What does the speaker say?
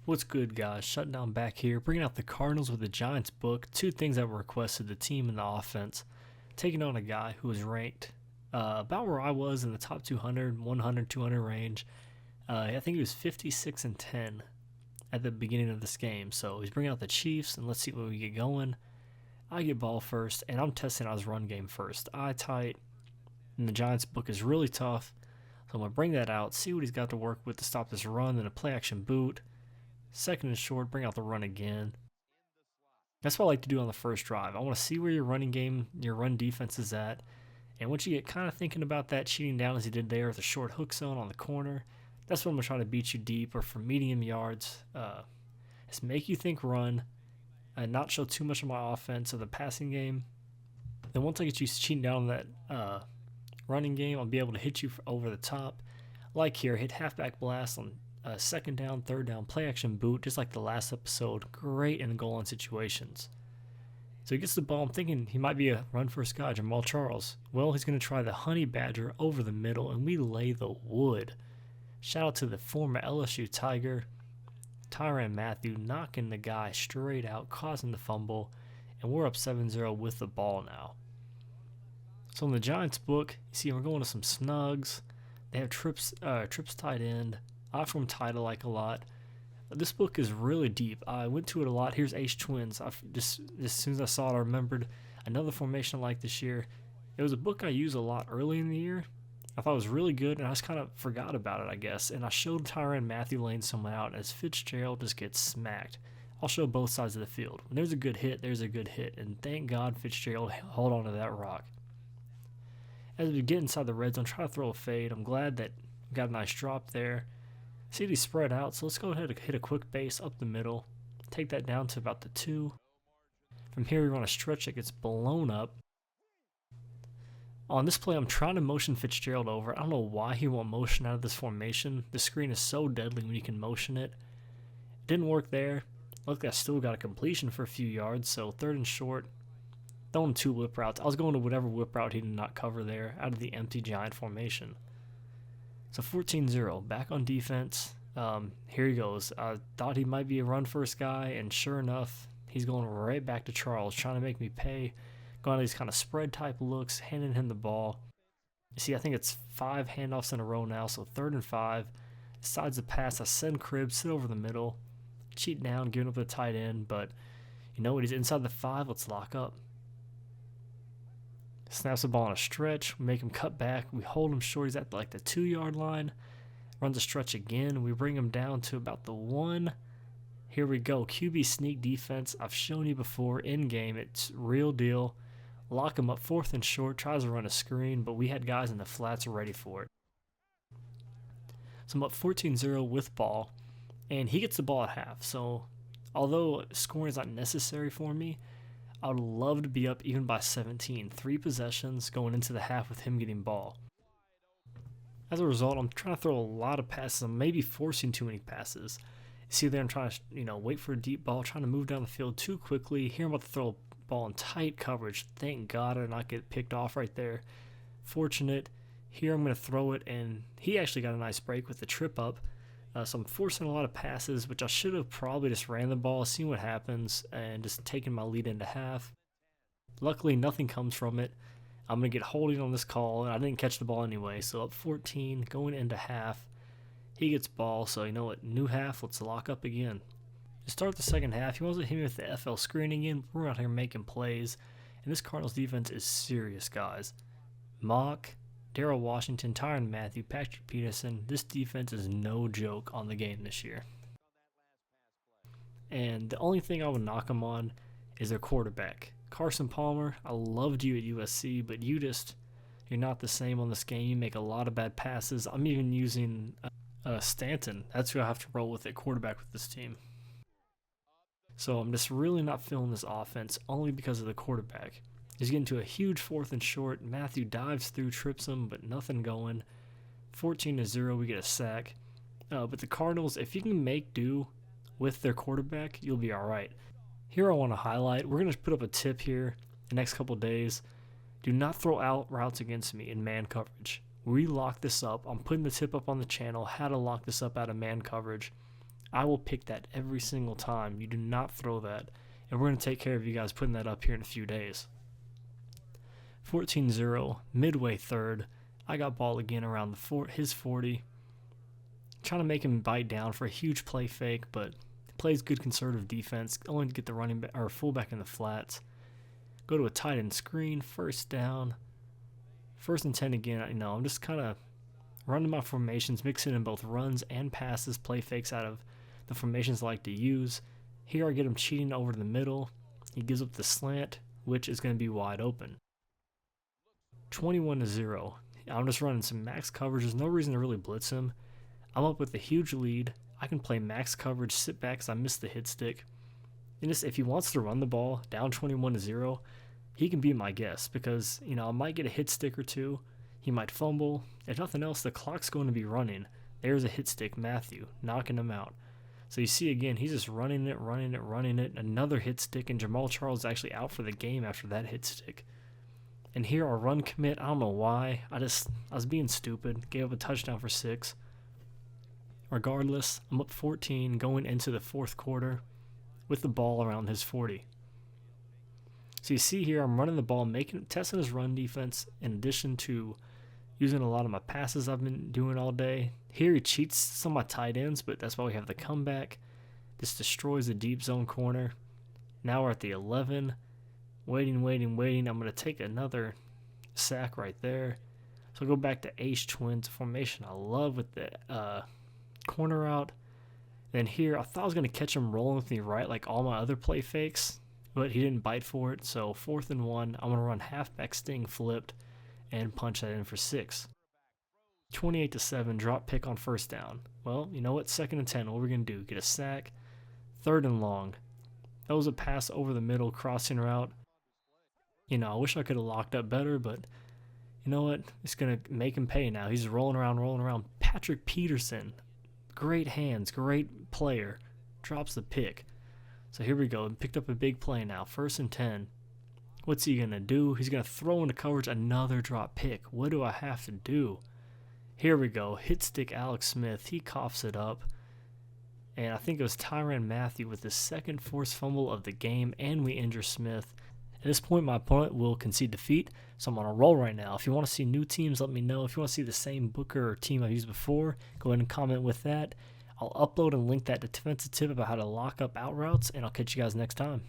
What's good, guys? Shutdown back here, bringing out the Cardinals with the Giants book. Two things that were requested: the team and the offense. Taking on a guy who was ranked about where I was in the top 200, 100, 200 range. I think he was 56 and 10 at the beginning of this game. So he's bringing out the Chiefs, and let's see where we get going. I get ball first, and I'm testing out his run game first. Eye tight, and the Giants book is really tough. So I'm going to bring that out, see what he's got to work with to stop this run, then a play action boot. Second and short, bring out the run again. That's what I like to do on the first drive. I want to see where your running game, your run defense is at. And once you get kind of thinking about that, cheating down as he did there with a short hook zone on the corner, that's what I'm going to try to beat you deep or for medium yards. Just make you think run and not show too much of my offense of the passing game. Then once I get you cheating down on that running game, I'll be able to hit you over the top. Like here, hit halfback blast on second down, third down, play action boot, just like the last episode. Great in goal line situations. So he gets the ball. I'm thinking he might be a run first guy, Jamal Charles. Well, he's going to try the honey badger over the middle, and we lay the wood. Shout out to the former LSU Tiger, Tyrann Mathieu, knocking the guy straight out, causing the fumble, and we're up 7-0 with the ball now. So in the Giants book, you see we're going to some snugs. They have trips tight end. I from title like a lot. This book is really deep. I went to it a lot. Here's Ace Twins. Just as soon as I saw it, I remembered another formation I like this year. It was a book I used a lot early in the year. I thought it was really good, and I just kind of forgot about it, I guess. And I showed Tyrann Mathieu laying someone out as Fitzgerald just gets smacked. I'll show both sides of the field. When there's a good hit, there's a good hit. And thank God Fitzgerald held on to that rock. As we get inside the red zone, try to throw a fade. I'm glad that we got a nice drop there. See these spread out, so let's go ahead and hit a quick base up the middle. Take that down to about the 2. From here, we run a stretch that gets blown up. On this play, I'm trying to motion Fitzgerald over. I don't know why he won't motion out of this formation. The screen is so deadly when you can motion it. It didn't work there. Look, I still got a completion for a few yards, so third and short. Throwing 2 whip routes. I was going to whatever whip route he did not cover there out of the empty Giant formation. So 14-0, back on defense. Here he goes. I thought he might be a run-first guy, and sure enough, he's going right back to Charles, trying to make me pay. Going to these kind of spread-type looks, handing him the ball. You see, I think it's 5 handoffs in a row now, so 3rd and 5. Decides the pass. I send Cribbs, sit over the middle, cheat down, giving up the tight end, but you know what? He's inside the 5. Let's lock up. Snaps the ball on a stretch. We make him cut back. We hold him short. He's at like the 2-yard line. Runs a stretch again. We bring him down to about the 1. Here we go. QB sneak defense. I've shown you before in game. It's real deal. Lock him up 4th and short. Tries to run a screen, but we had guys in the flats ready for it. So I'm up 14-0 with ball, and he gets the ball at half. So although scoring is not necessary for me, I would love to be up even by 17. 3 possessions going into the half with him getting ball. As a result, I'm trying to throw a lot of passes. I'm maybe forcing too many passes. See there, I'm trying to wait for a deep ball, trying to move down the field too quickly. Here I'm about to throw a ball in tight coverage. Thank God I did not get picked off right there. Fortunate. Here I'm going to throw it, and he actually got a nice break with the trip up. So I'm forcing a lot of passes, which I should have probably just ran the ball, seen what happens, and just taken my lead into half. Luckily, nothing comes from it. I'm going to get holding on this call, and I didn't catch the ball anyway. So up 14, going into half. He gets ball, so you know what? New half, let's lock up again. To start the second half, he wants to hit me with the FL screen again. We're out here making plays, and this Cardinals defense is serious, guys. Mock, Darrell Washington, Tyrann Mathieu, Patrick Peterson. This defense is no joke on the game this year. And the only thing I would knock them on is their quarterback. Carson Palmer, I loved you at USC, but you're not the same on this game. You make a lot of bad passes. I'm even using Stanton. That's who I have to roll with at quarterback with this team. So I'm just really not feeling this offense only because of the quarterback. He's getting to a huge 4th and short. Mathieu dives through, trips him, but nothing going. 14-0, we get a sack. But the Cardinals, if you can make do with their quarterback, you'll be all right. Here I want to highlight, we're going to put up a tip here the next couple days. Do not throw out routes against me in man coverage. We lock this up. I'm putting the tip up on the channel, how to lock this up out of man coverage. I will pick that every single time. You do not throw that. And we're going to take care of you guys putting that up here in a few days. 14-0, midway third. I got ball again around his 40. Trying to make him bite down for a huge play fake, but plays good conservative defense. Only to get the running back or fullback in the flats. Go to a tight end screen, first down. 1st and 10 again. I'm just kind of running my formations, mixing in both runs and passes, play fakes out of the formations I like to use. Here I get him cheating over to the middle. He gives up the slant, which is going to be wide open. 21-0. I'm just running some max coverage. There's no reason to really blitz him. I'm up with a huge lead. I can play max coverage, sit back because I missed the hit stick. And just if he wants to run the ball down 21-0, he can be my guess because, I might get a hit stick or two. He might fumble. If nothing else, the clock's going to be running. There's a hit stick, Matthew, knocking him out. So you see again, he's just running it. Another hit stick, and Jamal Charles is actually out for the game after that hit stick. And here our run commit, I don't know why. I was being stupid. Gave up a touchdown for 6. Regardless, I'm up 14 going into the 4th quarter with the ball around his 40. So you see here, I'm running the ball, testing his run defense in addition to using a lot of my passes I've been doing all day. Here he cheats some of my tight ends, but that's why we have the comeback. This destroys the deep zone corner. Now we're at the 11. Waiting. I'm going to take another sack right there. So I'll go back to Ace Twins formation I love with the corner out. Then here, I thought I was going to catch him rolling with me right like all my other play fakes, but he didn't bite for it. So 4th and 1, I'm going to run halfback sting flipped and punch that in for 6. 28-7, drop pick on 1st down. Well, you know what? 2nd and 10, what we're going to do? Get a sack. 3rd and long. That was a pass over the middle, crossing route. I wish I could have locked up better, but you know what? It's going to make him pay now. He's rolling around. Patrick Peterson, great hands, great player, drops the pick. So here we go. Picked up a big play now. 1st and 10. What's he going to do? He's going to throw into coverage, another drop pick. What do I have to do? Here we go. Hit stick Alex Smith. He coughs it up. And I think it was Tyrann Mathieu with the 2nd forced fumble of the game, and we injure Smith. At this point, my opponent will concede defeat, so I'm on a roll right now. If you want to see new teams, let me know. If you want to see the same booker or team I've used before, go ahead and comment with that. I'll upload and link that defensive tip about how to lock up out routes, and I'll catch you guys next time.